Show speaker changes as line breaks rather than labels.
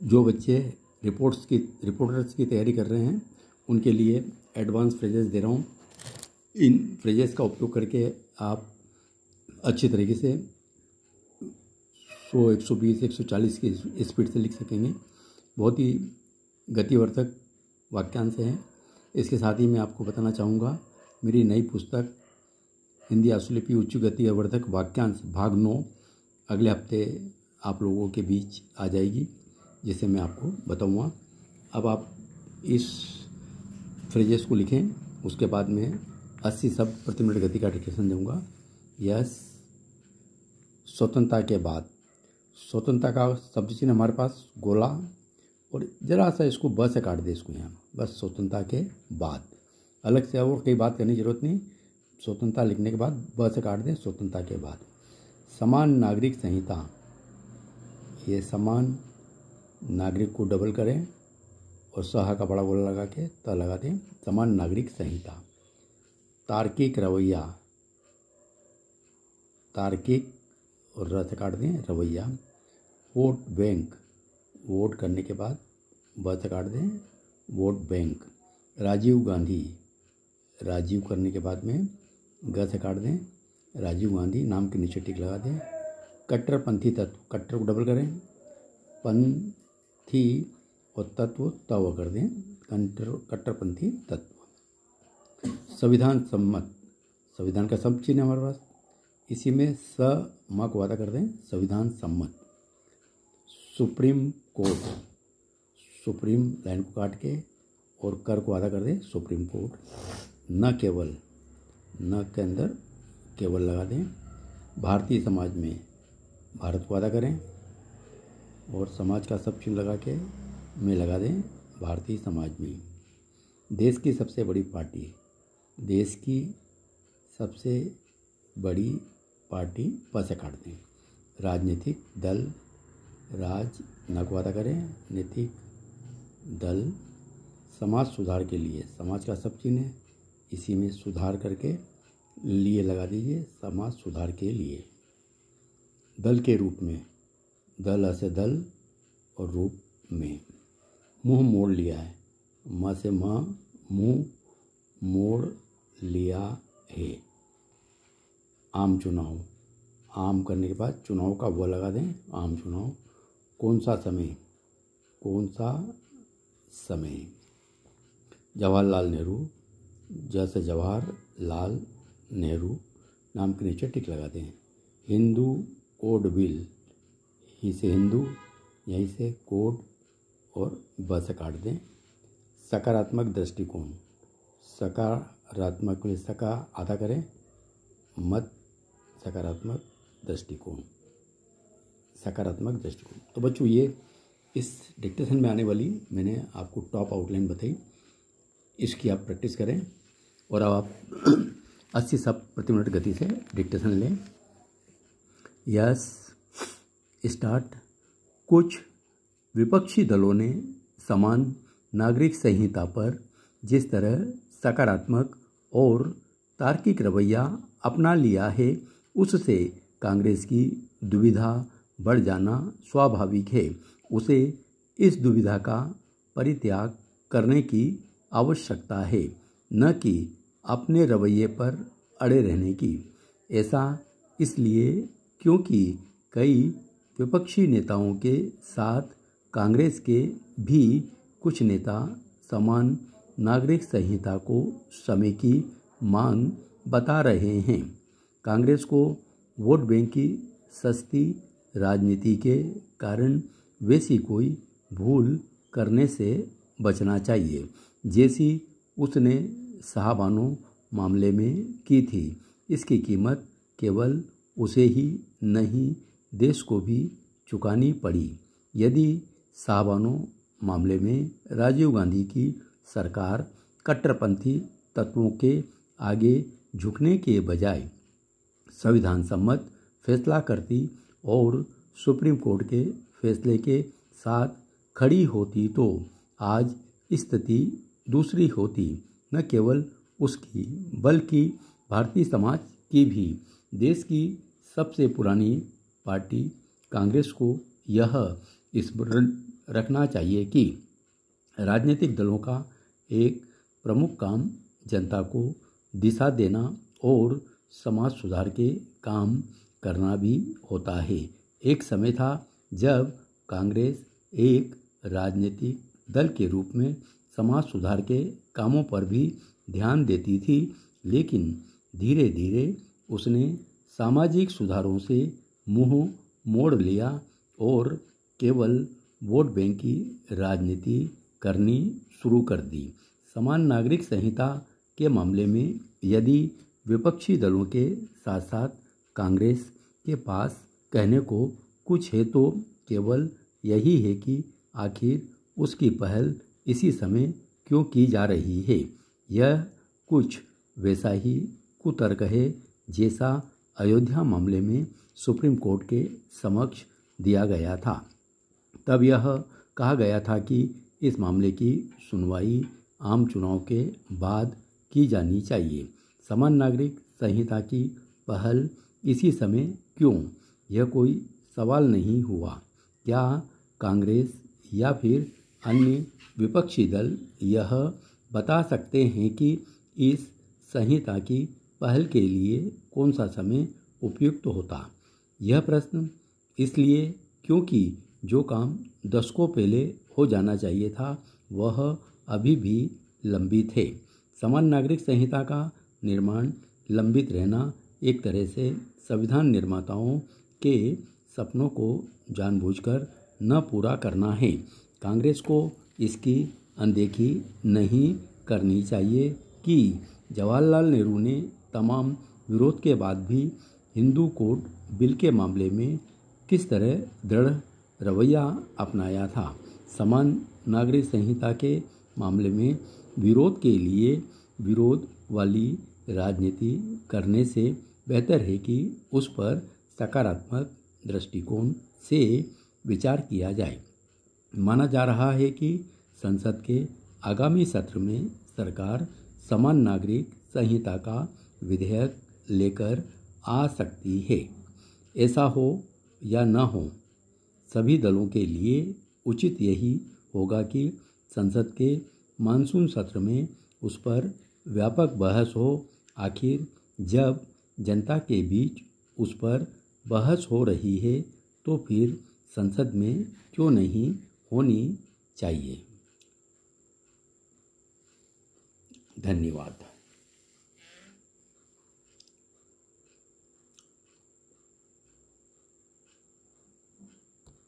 जो बच्चे रिपोर्टर्स की तैयारी कर रहे हैं उनके लिए एडवांस फ्रेजेस दे रहा हूँ। इन फ्रेजेस का उपयोग करके आप अच्छी तरीके से 100, 120, 140 की स्पीड से लिख सकेंगे। बहुत ही गतिवर्धक वाक्यांश हैं। इसके साथ ही मैं आपको बताना चाहूँगा मेरी नई पुस्तक हिंदी आशुलिपि उच्च गतिवर्धक वाक्यांश भाग 9 अगले हफ्ते आप लोगों के बीच आ जाएगी, जिसे मैं आपको बताऊँगा। अब आप इस फ्रेजेस को लिखें, उसके बाद मैं 80 शब्द प्रति मिनट गति का डिक्टेशन दूंगा। यस, स्वतंत्रता के बाद। स्वतंत्रता का शब्द चिन्ह हमारे पास गोला, और जरा सा इसको ब से काट दे इसको यहाँ, बस स्वतंत्रता के बाद। अलग से और कई बात करने की जरूरत नहीं, स्वतंत्रता लिखने के बाद ब से काट दें, स्वतंत्रता के बाद। समान नागरिक संहिता, ये समान नागरिक को डबल करें और सहा का बड़ा गोला लगा के त लगा दें, समान नागरिक संहिता। तार्किक रवैया, तार्किक और र से काट दें रवैया। वोट बैंक, वोट करने के बाद ब से काट दें वोट बैंक। राजीव गांधी, राजीव करने के बाद में ग से काट दें राजीव गांधी, नाम के नीचे टिक लगा दें। कट्टरपंथी तत्व, कट्टर को डबल करें, पंथी और तत्व तव कर दें, कट्टरपंथी तत्व। संविधान सम्मत, संविधान का शब्द चिन्ह हमारे पास, इसी में स म को वादा कर दें, संविधान सम्मत। सुप्रीम कोर्ट, सुप्रीम लाइन को काट के और कर को वादा कर दें, सुप्रीम कोर्ट। न केवल, न के अंदर केवल लगा दें। भारतीय समाज में, भारत को वादा करें और समाज का सब चिन्ह लगा के में लगा दें, भारतीय समाज में। देश की सबसे बड़ी पार्टी, देश की सबसे बड़ी पार्टी प से काट दें। राजनीतिक दल, राज न को वादा करें, नैतिक दल। समाज सुधार के लिए, समाज का सब चिन्ह है, इसी में सुधार करके लिए लगा दीजिए, समाज सुधार के लिए। दल के रूप में, दल से दल और रूप में। मुंह मोड़ लिया है, म से माँ, मुंह मोड़ लिया है। आम चुनाव, आम करने के बाद चुनाव का वो लगा दें, आम चुनाव। कौन सा समय, कौन सा समय। जवाहरलाल नेहरू, जैसे जवाहर लाल नेहरू, नाम के नीचे टिक लगा दें। हिंदू कोड बिल, ही से हिंदू, यहीं से कोड और ब से काट दें। सकारात्मक दृष्टिकोण, सकारात्मक में सका आधा करें, मत सकारात्मक दृष्टिकोण, सकारात्मक दृष्टिकोण। तो बच्चों, ये इस डिक्टेशन में आने वाली मैंने आपको टॉप आउटलाइन बताई, इसकी आप प्रैक्टिस करें और अब आप 80 शब्द प्रति मिनट गति से डिक्टेशन लें। Yes, start. कुछ विपक्षी दलों ने समान नागरिक संहिता पर जिस तरह सकारात्मक और तार्किक रवैया अपना लिया है, उससे कांग्रेस की दुविधा बढ़ जाना स्वाभाविक है। उसे इस दुविधा का परित्याग करने की आवश्यकता है, न कि अपने रवैये पर अड़े रहने की। ऐसा इसलिए क्योंकि कई विपक्षी नेताओं के साथ कांग्रेस के भी कुछ नेता समान नागरिक संहिता को समय की मांग बता रहे हैं। कांग्रेस को वोट बैंक की सस्ती राजनीति के कारण वैसी कोई भूल करने से बचना चाहिए जैसी उसने साहबानो मामले में की थी। इसकी कीमत केवल उसे ही नहीं, देश को भी चुकानी पड़ी। यदि साहबानो मामले में राजीव गांधी की सरकार कट्टरपंथी तत्वों के आगे झुकने के बजाय संविधान सम्मत फैसला करती और सुप्रीम कोर्ट के फैसले के साथ खड़ी होती तो आज स्थिति दूसरी होती। न केवल उसकी बल्कि भारतीय समाज की भी। देश की सबसे पुरानी पार्टी कांग्रेस को यह स्मरण रखना चाहिए कि राजनीतिक दलों का एक प्रमुख काम जनता को दिशा देना और समाज सुधार के काम करना भी होता है। एक समय था जब कांग्रेस एक राजनीतिक दल के रूप में समाज सुधार के कामों पर भी ध्यान देती थी, लेकिन धीरे धीरे उसने सामाजिक सुधारों से मुंह मोड़ लिया और केवल वोट बैंक की राजनीति करनी शुरू कर दी। समान नागरिक संहिता के मामले में यदि विपक्षी दलों के साथ साथ कांग्रेस के पास कहने को कुछ है तो केवल यही है कि आखिर उसकी पहल इसी समय क्यों की जा रही है। यह कुछ वैसा ही कुतर्क है जैसा अयोध्या मामले में सुप्रीम कोर्ट के समक्ष दिया गया था। तब यह कहा गया था कि इस मामले की सुनवाई आम चुनाव के बाद की जानी चाहिए। समान नागरिक संहिता की पहल इसी समय क्यों, यह कोई सवाल नहीं हुआ। क्या कांग्रेस या फिर अन्य विपक्षी दल यह बता सकते हैं कि इस संहिता की पहल के लिए कौन सा समय उपयुक्त होता? यह प्रश्न इसलिए क्योंकि जो काम दशकों पहले हो जाना चाहिए था वह अभी भी लंबित है। समान नागरिक संहिता का निर्माण लंबित रहना एक तरह से संविधान निर्माताओं के सपनों को जानबूझकर न पूरा करना है। कांग्रेस को इसकी अनदेखी नहीं करनी चाहिए कि जवाहरलाल नेहरू ने तमाम विरोध के बाद भी हिंदू कोड बिल के मामले में किस तरह दृढ़ रवैया अपनाया था। समान नागरिक संहिता के मामले में विरोध के लिए विरोध वाली राजनीति करने से बेहतर है कि उस पर सकारात्मक दृष्टिकोण से विचार किया जाए। माना जा रहा है कि संसद के आगामी सत्र में सरकार समान नागरिक संहिता का विधेयक लेकर आ सकती है। ऐसा हो या न हो, सभी दलों के लिए उचित यही होगा कि संसद के मानसून सत्र में उस पर व्यापक बहस हो। आखिर जब जनता के बीच उस पर बहस हो रही है तो फिर संसद में क्यों नहीं होनी चाहिए। धन्यवाद।